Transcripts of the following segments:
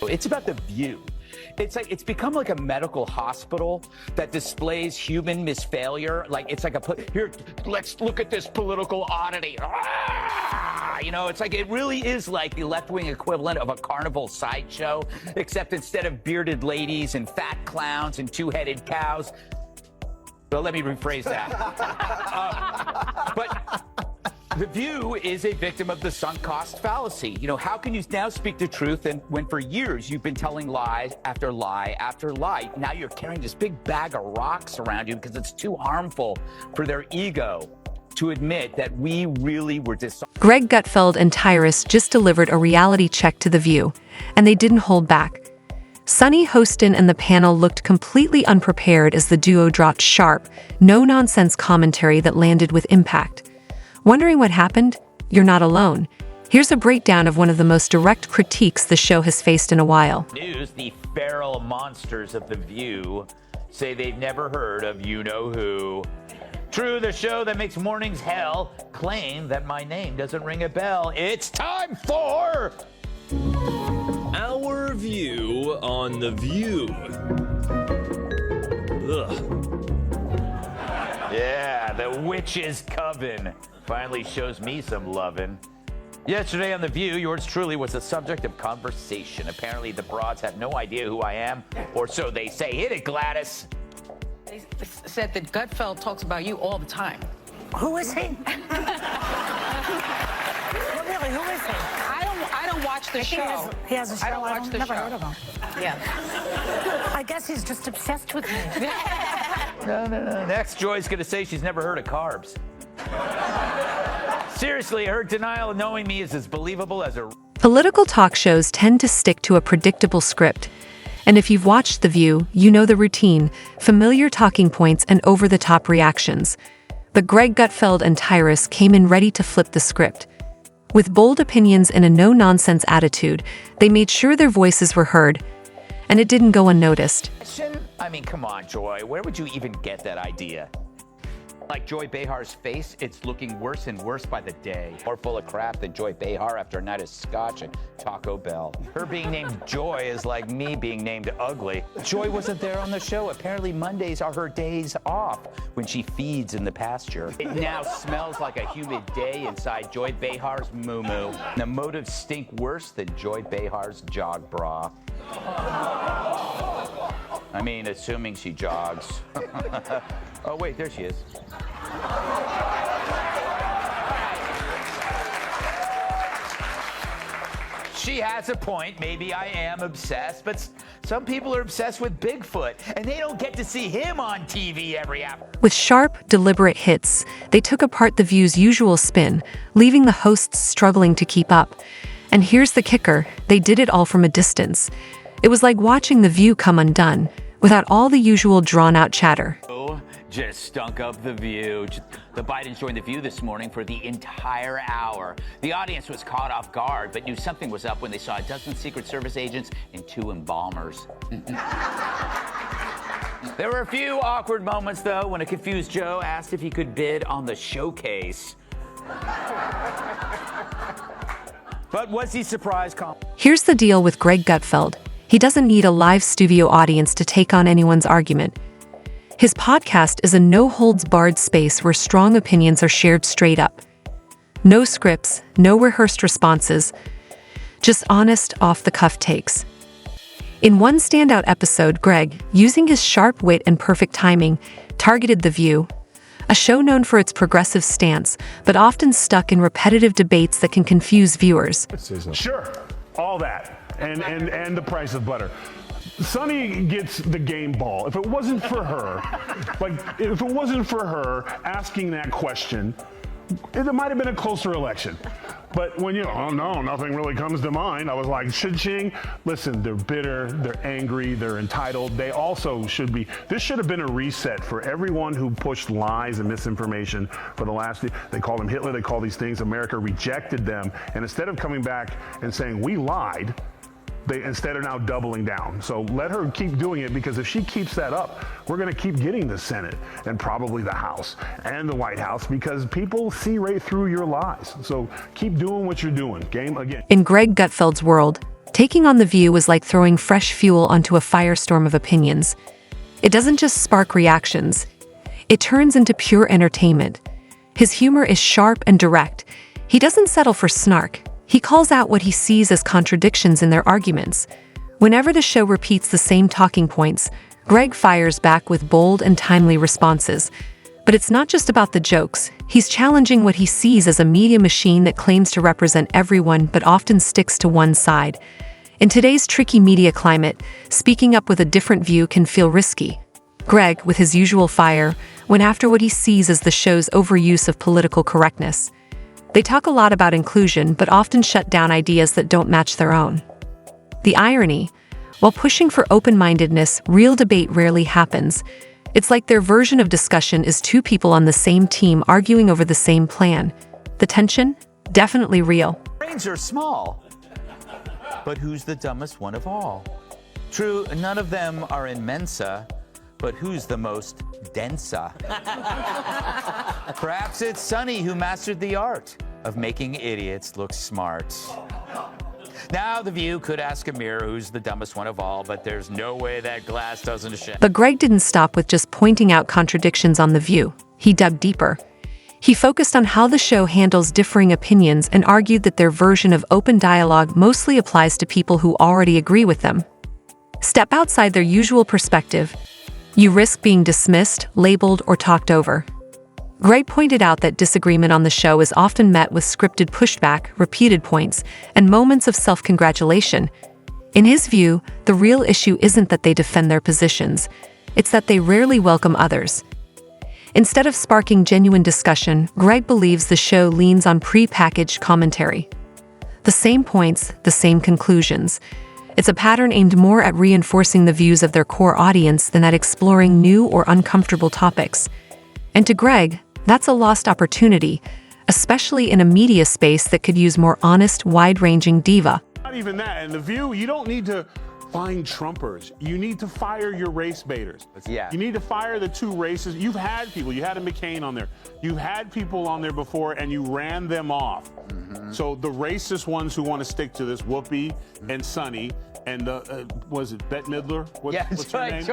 It's about the view. It's become like a medical hospital that displays human misfailure. Like it's like here, let's look at this political oddity. You know, it's like it really is like the left-wing equivalent of a carnival sideshow, except instead of bearded ladies and fat clowns and two-headed cows. Well, let me rephrase that. But The View is a victim of the sunk cost fallacy. You know, how can you now speak the truth and when for years you've been telling lie after lie after lie? Now you're carrying this big bag of rocks around you because it's too harmful for their ego to admit that we really were dishonest. Greg Gutfeld and Tyrus just delivered a reality check to The View, and they didn't hold back. Sunny, Hostin, and the panel looked completely unprepared as the duo dropped sharp, no-nonsense commentary that landed with impact. Wondering what happened? You're not alone. Here's a breakdown of one of the most direct critiques the show has faced in a while. News, the feral monsters of The View say they've never heard of you-know-who. True, the show that makes mornings hell claim that my name doesn't ring a bell. It's time for... Our view on The View. Ugh. Yeah, the witch's coven finally shows me some lovin'. Yesterday on The View, yours truly was the subject of conversation. Apparently the broads have no idea who I am, or so they say. Hit it, Gladys. They said that Gutfeld talks about you all the time. Who is he? Really, who is he? I don't watch the show. He has a show. I don't watch the never show. heard of him. Yeah. I guess he's just obsessed with me. No. Next, Joy's gonna say she's never heard of carbs. Seriously, her denial of knowing me is as believable as a... Political talk shows tend to stick to a predictable script. And if you've watched The View, you know the routine, familiar talking points and over-the-top reactions. But Greg Gutfeld and Tyrus came in ready to flip the script. With bold opinions and a no-nonsense attitude, they made sure their voices were heard, and it didn't go unnoticed. I mean, come on, Joy. Where would you even get that idea? Like Joy Behar's face, it's looking worse and worse by the day. More full of crap than Joy Behar after a night of scotch and Taco Bell. Her being named Joy is like me being named ugly. Joy wasn't there on the show. Apparently Mondays are her days off when she feeds in the pasture. It now smells like a humid day inside Joy Behar's moo-moo. The motives stink worse than Joy Behar's jog bra. I mean, assuming she jogs. Oh, wait, there she is. She has a point. Maybe I am obsessed, but some people are obsessed with Bigfoot, and they don't get to see him on TV every hour. With sharp, deliberate hits, they took apart The View's usual spin, leaving the hosts struggling to keep up. And here's the kicker, they did it all from a distance. It was like watching The View come undone, without all the usual drawn-out chatter. Just stunk up The View. The Bidens joined The View this morning for the entire hour. The audience was caught off guard, but knew something was up when they saw a dozen Secret Service agents and 2 embalmers. There were a few awkward moments, though, when a confused Joe asked if he could bid on the showcase. But was he surprised? Here's the deal with Greg Gutfeld. He doesn't need a live studio audience to take on anyone's argument. His podcast is a no-holds-barred space where strong opinions are shared straight up. No scripts, no rehearsed responses, just honest, off-the-cuff takes. In one standout episode, Greg, using his sharp wit and perfect timing, targeted The View, a show known for its progressive stance, but often stuck in repetitive debates that can confuse viewers. Sure, all that, and the price of butter. Sunny gets the game ball. If it wasn't for her, asking that question, it might have been a closer election. But when oh no, nothing really comes to mind, I was like, cha-ching. Listen, they're bitter, they're angry, they're entitled. They also should be, this should have been a reset for everyone who pushed lies and misinformation for the last, they called him Hitler, they call these things, America rejected them. And instead of coming back and saying, we lied, they instead are now doubling down. So let her keep doing it, because if she keeps that up, we're gonna keep getting the Senate and probably the House and the White House, because people see right through your lies. So keep doing what you're doing. Game again. In Greg Gutfeld's world, Taking on The View was like throwing fresh fuel onto a firestorm of opinions. It doesn't just spark reactions, it turns into pure entertainment. His humor is sharp and direct. He doesn't settle for snark. He calls out what he sees as contradictions in their arguments. Whenever the show repeats the same talking points, Greg fires back with bold and timely responses. But it's not just about the jokes. He's challenging what he sees as a media machine that claims to represent everyone but often sticks to one side. In today's tricky media climate, speaking up with a different view can feel risky. Greg, with his usual fire, went after what he sees as the show's overuse of political correctness. They talk a lot about inclusion, but often shut down ideas that don't match their own. The irony, while pushing for open-mindedness, real debate rarely happens. It's like their version of discussion is two people on the same team arguing over the same plan. The tension? Definitely real. Brains are small. But who's the dumbest one of all? True, none of them are in Mensa, but who's the most densa? Perhaps it's Sonny who mastered the art of making idiots look smart. Now, The View could ask a mirror who's the dumbest one of all, but there's no way that glass doesn't shatter. But Greg didn't stop with just pointing out contradictions on The View. He dug deeper. He focused on how the show handles differing opinions and argued that their version of open dialogue mostly applies to people who already agree with them. Step outside their usual perspective. You risk being dismissed, labeled, or talked over. Greg pointed out that disagreement on the show is often met with scripted pushback, repeated points, and moments of self-congratulation. In his view, the real issue isn't that they defend their positions, it's that they rarely welcome others. Instead of sparking genuine discussion, Greg believes the show leans on pre-packaged commentary. The same points, the same conclusions. It's a pattern aimed more at reinforcing the views of their core audience than at exploring new or uncomfortable topics. And to Greg, that's a lost opportunity, especially in a media space that could use more honest, wide-ranging diva. Not even that. In The View, you don't need to find Trumpers. You need to fire your race baiters. Yeah. You need to fire the two races. You've had people. You had a McCain on there. You've had people on there before, and you ran them off. So the racist ones who want to stick to this, Whoopi and Sonny, and was it Bette Midler? What's her name?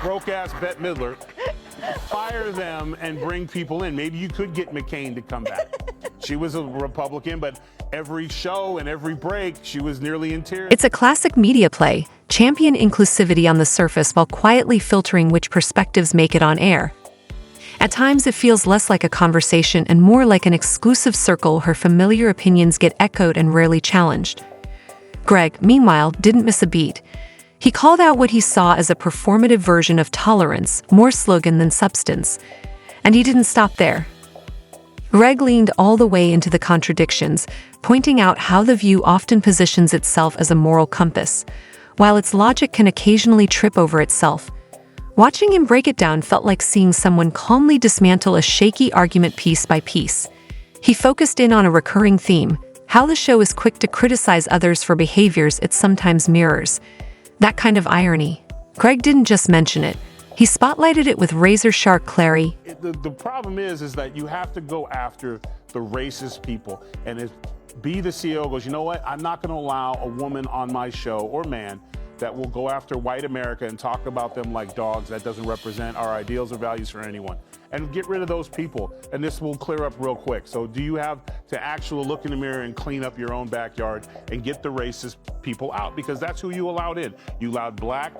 Broke-ass Bette Midler. Fire them and bring people in. Maybe you could get McCain to come back. She was a Republican, but every show and every break, she was nearly in tears. It's a classic media play. Champion inclusivity on the surface while quietly filtering which perspectives make it on air. At times, it feels less like a conversation and more like an exclusive circle where familiar opinions get echoed and rarely challenged. Greg, meanwhile, didn't miss a beat. He called out what he saw as a performative version of tolerance, more slogan than substance. And he didn't stop there. Greg leaned all the way into the contradictions, pointing out how The View often positions itself as a moral compass, while its logic can occasionally trip over itself. Watching him break it down felt like seeing someone calmly dismantle a shaky argument piece by piece. He focused in on a recurring theme, how the show is quick to criticize others for behaviors it sometimes mirrors. That kind of irony. Greg didn't just mention it. He spotlighted it with razor-sharp clarity. The problem is that you have to go after the racist people. And if the CEO goes, you know what, I'm not going to allow a woman on my show, or man, that will go after white America and talk about them like dogs. That doesn't represent our ideals or values for anyone. And get rid of those people, and this will clear up real quick. So do you have to actually look in the mirror and clean up your own backyard and get the racist people out? Because that's who you allowed in. You allowed black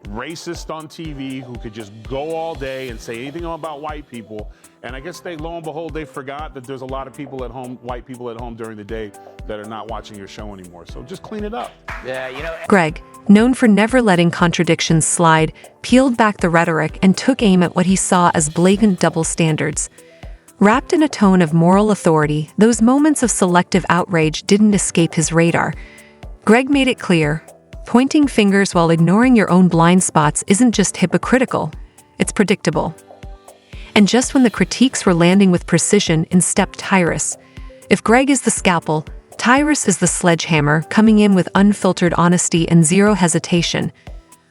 racist on TV who could just go all day and say anything about white people. And I guess lo and behold, they forgot that there's a lot of people at home, white people at home during the day, that are not watching your show anymore. So just clean it up. Yeah, Greg, known for never letting contradictions slide, peeled back the rhetoric and took aim at what he saw as blatant double standards. Wrapped in a tone of moral authority, those moments of selective outrage didn't escape his radar. Greg made it clear, pointing fingers while ignoring your own blind spots isn't just hypocritical, it's predictable. And just when the critiques were landing with precision, in stepped Tyrus. If Greg is the scalpel, Tyrus is the sledgehammer, coming in with unfiltered honesty and zero hesitation.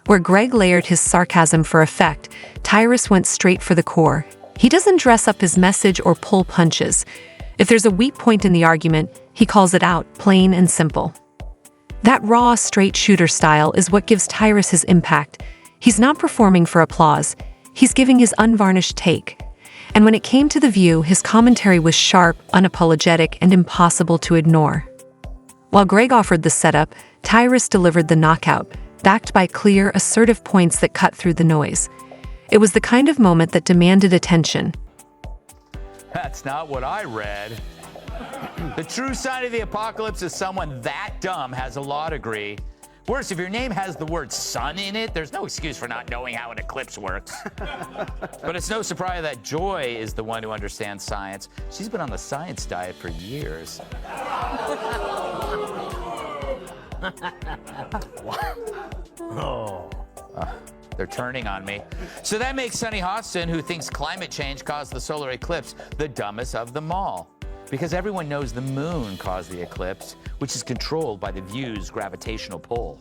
Where Greg layered his sarcasm for effect, Tyrus went straight for the core. He doesn't dress up his message or pull punches. If there's a weak point in the argument, he calls it out, plain and simple. That raw, straight shooter style is what gives Tyrus his impact. He's not performing for applause. He's giving his unvarnished take. And when it came to The View, his commentary was sharp, unapologetic, and impossible to ignore. While Greg offered the setup, Tyrus delivered the knockout, backed by clear, assertive points that cut through the noise. It was the kind of moment that demanded attention. That's not what I read. The true sign of the apocalypse is someone that dumb has a law degree. Worse, if your name has the word sun in it, there's no excuse for not knowing how an eclipse works. But it's no surprise that Joy is the one who understands science. She's been on the science diet for years. They're turning on me. So that makes Sunny Hostin, who thinks climate change caused the solar eclipse, the dumbest of them all. Because everyone knows the moon caused the eclipse, which is controlled by The View's gravitational pull.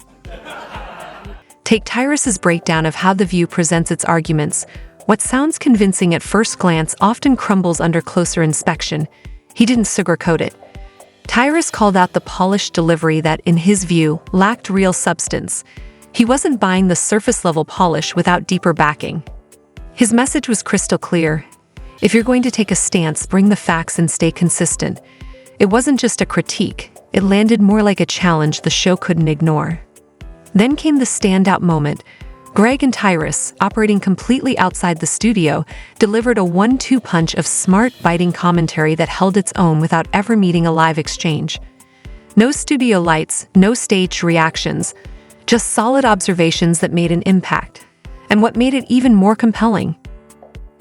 Take Tyrus's breakdown of how The View presents its arguments. What sounds convincing at first glance often crumbles under closer inspection. He didn't sugarcoat it. Tyrus called out the polished delivery that, in his view, lacked real substance. He wasn't buying the surface-level polish without deeper backing. His message was crystal clear. If you're going to take a stance, bring the facts and stay consistent. It wasn't just a critique. It landed more like a challenge the show couldn't ignore. Then came the standout moment. Greg and Tyrus, operating completely outside the studio, delivered a 1-2 punch of smart, biting commentary that held its own without ever meeting a live exchange. No studio lights, no staged reactions, just solid observations that made an impact. And what made it even more compelling?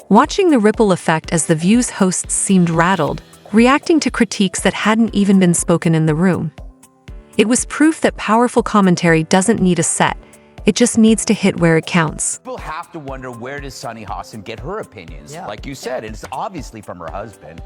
Watching the ripple effect as The View's hosts seemed rattled, reacting to critiques that hadn't even been spoken in the room. It was proof that powerful commentary doesn't need a set. It just needs to hit where it counts. People have to wonder, where does Sunny Hostin get her opinions? Yeah. Like you said, it's obviously from her husband.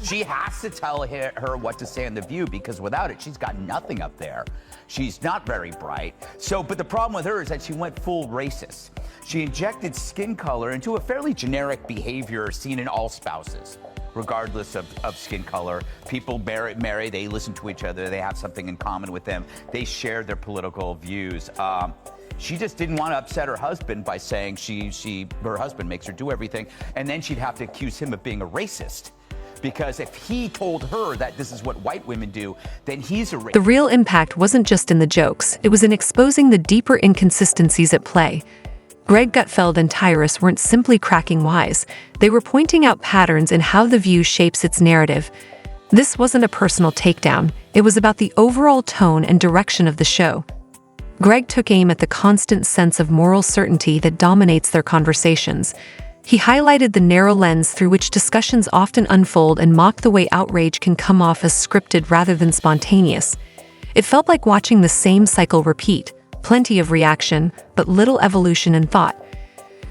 She has to tell her what to say on The View, because without it, she's got nothing up there. She's not very bright. But the problem with her is that she went full racist. She injected skin color into a fairly generic behavior seen in all spouses. Regardless of skin color, people marry, they listen to each other, they have something in common with them, they share their political views. She just didn't want to upset her husband by saying her husband makes her do everything, and then she'd have to accuse him of being a racist. Because if he told her that this is what white women do, then he's a racist. The real impact wasn't just in the jokes, it was in exposing the deeper inconsistencies at play. Greg Gutfeld and Tyrus weren't simply cracking wise, they were pointing out patterns in how The View shapes its narrative. This wasn't a personal takedown, it was about the overall tone and direction of the show. Greg took aim at the constant sense of moral certainty that dominates their conversations. He highlighted the narrow lens through which discussions often unfold and mocked the way outrage can come off as scripted rather than spontaneous. It felt like watching the same cycle repeat. Plenty of reaction, but little evolution in thought.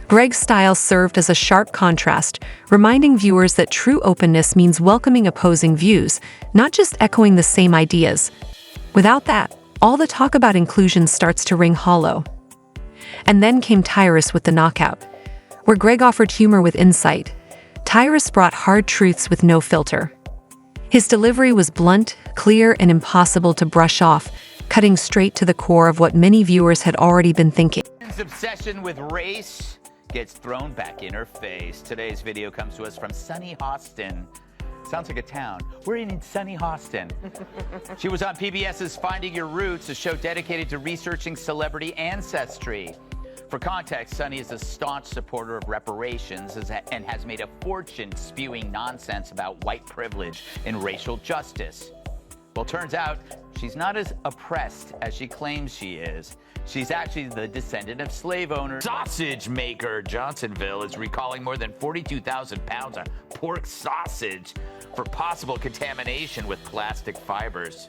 Greg's style served as a sharp contrast, reminding viewers that true openness means welcoming opposing views, not just echoing the same ideas. Without that, all the talk about inclusion starts to ring hollow. And then came Tyrus with the knockout. Where Greg offered humor with insight, Tyrus brought hard truths with no filter. His delivery was blunt, clear, and impossible to brush off, cutting straight to the core of what many viewers had already been thinking. His obsession with race gets thrown back in her face. Today's video comes to us from Sunny Hostin. Sounds like a town. We're in Sunny Hostin. She was on PBS's Finding Your Roots, a show dedicated to researching celebrity ancestry. For context, Sunny is a staunch supporter of reparations and has made a fortune spewing nonsense about white privilege and racial justice. Well, turns out she's not as oppressed as she claims she is. She's actually the descendant of slave owners. Sausage maker Johnsonville is recalling more than 42,000 pounds of pork sausage for possible contamination with plastic fibers.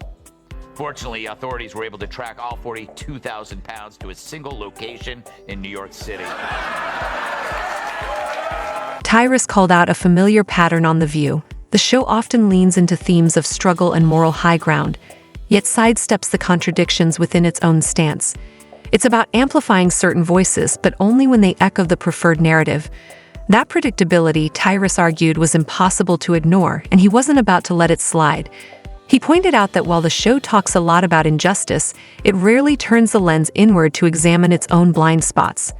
Fortunately, authorities were able to track all 42,000 pounds to a single location in New York City. Tyrus called out a familiar pattern on The View. The show often leans into themes of struggle and moral high ground, yet sidesteps the contradictions within its own stance. It's about amplifying certain voices, but only when they echo the preferred narrative. That predictability, Tyrus argued, was impossible to ignore, and he wasn't about to let it slide. He pointed out that while the show talks a lot about injustice, it rarely turns the lens inward to examine its own blind spots.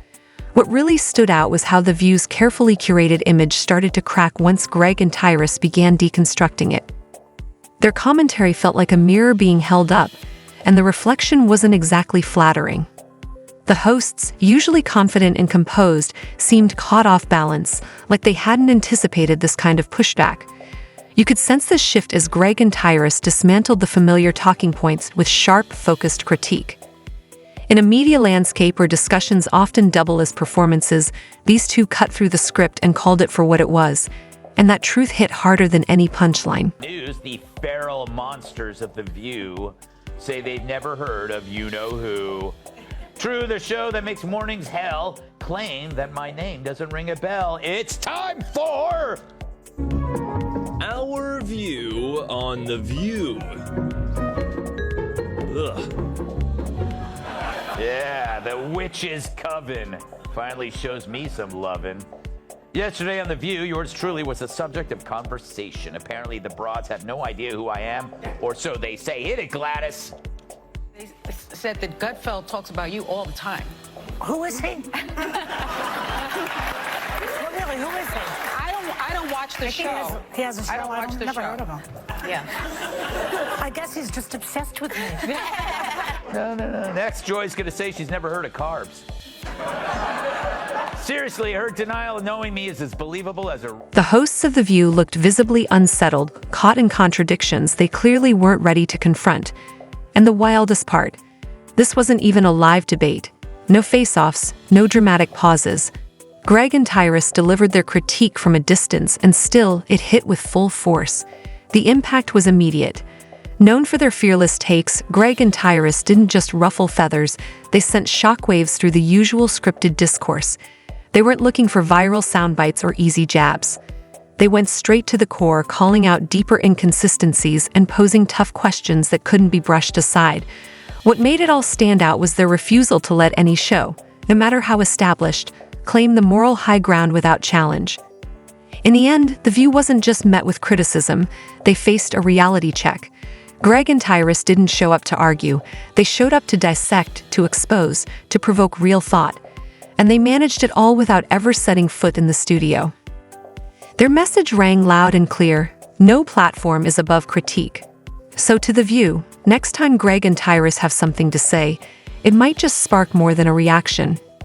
What really stood out was how The View's carefully curated image started to crack once Greg and Tyrus began deconstructing it. Their commentary felt like a mirror being held up, and the reflection wasn't exactly flattering. The hosts, usually confident and composed, seemed caught off balance, like they hadn't anticipated this kind of pushback. You could sense this shift as Greg and Tyrus dismantled the familiar talking points with sharp, focused critique. In a media landscape where discussions often double as performances, these two cut through the script and called it for what it was, and that truth hit harder than any punchline. News, the feral monsters of The View say they've never heard of you-know-who. True, the show that makes mornings hell claim that my name doesn't ring a bell. It's time for... Our view on The View. Ugh. Yeah, the witch's coven finally shows me some lovin'. Yesterday on The View, yours truly was the subject of conversation. Apparently the broads have no idea who I am, or so they say. Hit it, Gladys. They said that Gutfeld talks about you all the time. Who is he? Well, really, who is he? I don't watch the show. He has a show. I don't watch the never show. heard of him. Yeah. I guess he's just obsessed with me. No. Next, Joy's gonna say she's never heard of carbs. Seriously, her denial of knowing me is as believable as a... The hosts of The View looked visibly unsettled, caught in contradictions they clearly weren't ready to confront. And the wildest part, this wasn't even a live debate. No face-offs, no dramatic pauses. Greg and Tyrus delivered their critique from a distance, and still, it hit with full force. The impact was immediate. Known for their fearless takes, Greg and Tyrus didn't just ruffle feathers, they sent shockwaves through the usual scripted discourse. They weren't looking for viral soundbites or easy jabs. They went straight to the core, calling out deeper inconsistencies and posing tough questions that couldn't be brushed aside. What made it all stand out was their refusal to let any show, no matter how established, claim the moral high ground without challenge. In the end, The View wasn't just met with criticism, they faced a reality check. Greg and Tyrus didn't show up to argue, they showed up to dissect, to expose, to provoke real thought. And they managed it all without ever setting foot in the studio. Their message rang loud and clear: no platform is above critique. So to The View, next time Greg and Tyrus have something to say, it might just spark more than a reaction.